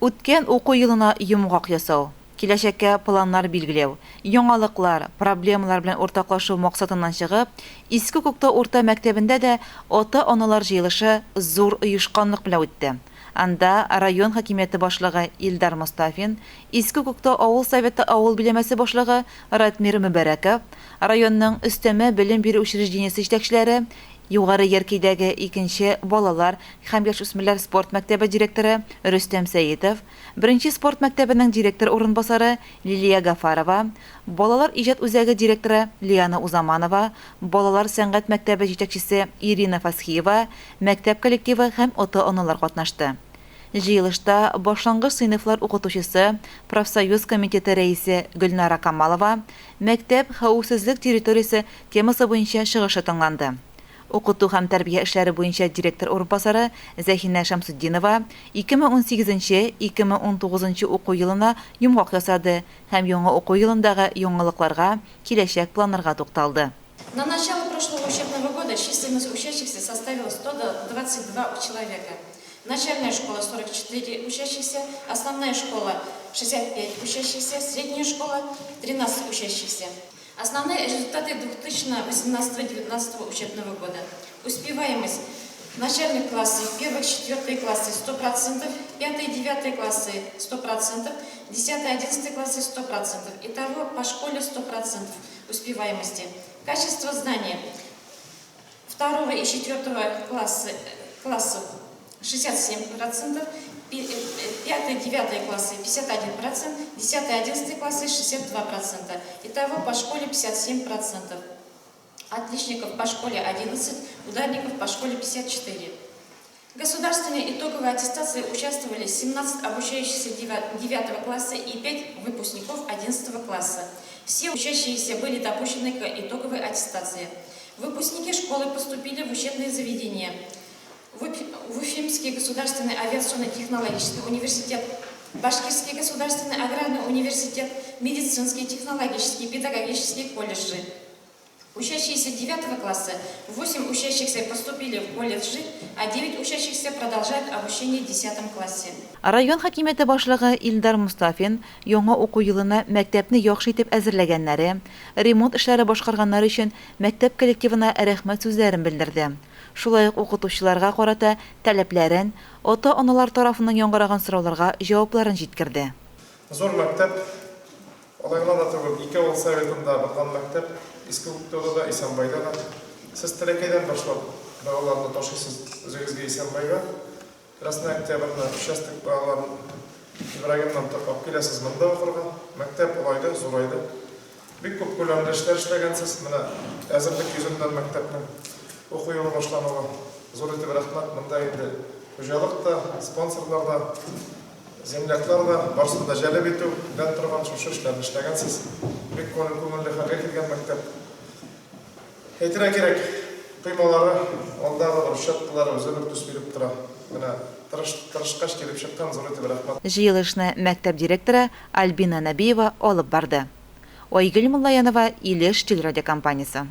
Үткән уку йылына йомгак ясау, киләчәккә планнар билгеләү, яңалыклар, проблемалар белән уртаклашу максатыннан чыгып, Иске Күктау урта мәктәбендә дә ата-аналар җыелышы зур оешканлык белән үтте. Анда район хакимияте башлыгы Илдар Мустафин, Иске Күктау авыл советы авыл биләмәсе башлыгы Ратмир Мөбәрәков, районның өстәмә белем бирү учреждениесе җитәкчеләре, Югары Яркәйдәге 2нче балалар һәм яшүсмерләр спорт мәктәбе директоры Рөстәм Сәетов, 1нче спорт мәктәбенең директор урынбасары Лилия Гафарова, балалар иҗат үзәге директоры Лиана Узаманова, балалар сәнгать мәктәбе җитәкчесе Ирина Фасхиева, мәктәп коллективы һәм ата-аналар катнашты. Җыелышта башлангыч сыйныфлар укытучысы, профсоюз комитеты рәисе Гөлнара Камалова, мәктәп хәвефсезлек территориясе темасы буенча чыгышы тыңланды. Укыту һәм тәрбия эшләре буенча директор урынбасары Зәхинә Шәмсетдинова 2018-2019 уку йылына йомгак ясады һәм яңа уку йылындагы яңалыкларга, киләчәк планнарга тукталды. На начало прошлого учебного года численность учащихся составила 122 человека. Начальная школа 44 учащихся, основная школа 65 учащихся, средняя школа 13 учащихся. Основные результаты 2018-2019 учебного года. Успеваемость начальных классов, 1-4 классы 100%, 5-9 классы 100%, 10-11 классы 100%. Итого по школе 100% успеваемости. Качество знания 2 и 4 классов 67%, 5-9 классы 51%, 10-11 классы 62%. Итого по школе 57%. Отличников по школе 11, ударников по школе 54. В государственной итоговой аттестации участвовали 17 обучающихся 9 класса и 5 выпускников 11 класса. Все учащиеся были допущены к итоговой аттестации. Выпускники школы поступили в учебные заведения. В Уфимский государственный авиационно-технологический университет, Башкирский государственный аграрный университет, медицинские, технологические, педагогические колледжи. Учащиеся 9 класса, 8 учащихся поступили в колледжи, а 9 учащихся продолжают обучение в 10 классе. Район хакимияте башлыгы Илдар Мустафин яңа уку йылына мәктәпне яхшы итеп әзерләгәннәре, ремонт эшләре башкарганнары өчен мәктәп коллективына рәхмәт сүзләрен белдерде. Шулай ук укытучыларга карата таләпләрен, ата-аналар тарафыннан яңгыраган сорауларга җавапларын җиткерде. Зур мәктәп, алайгына да түгел, 2 авыл советында булган мәктәп, Иске Күктауда да, Исәнбайда да. Сез тәләкәйдән башлап, балаларны ташыйсыз үзегезгә Исәнбайга. Красный Октябрьне участок балаларын Ибрагимнан тапап киләсез монда укырга. Мәктәп улайды, зурайды. Бик күп күләмле эшләр эшләгәнсез. Менә әзерлек йөзеннән мәктәпнең уку елы башлануга зур итеп рәхмәт. Монда инде хуҗалык та, спонсорлар да, земляклар да, барсын да җәлеп итү белән торган шушы эшләрне эшләгәнсез. Бик күңелле хәлгә килгән мәктәп. Әйтергә кирәк, кыймалары, алдагы бер шаттылары үзенең төс биреп тора. Менә тырышкач килеп чыккан зур итеп рәхмәт. Җыелышны мәктәп директоры Альбина Набиева алып барды. Айгөл Муллаянова, Илеш телерадиокомпаниясе.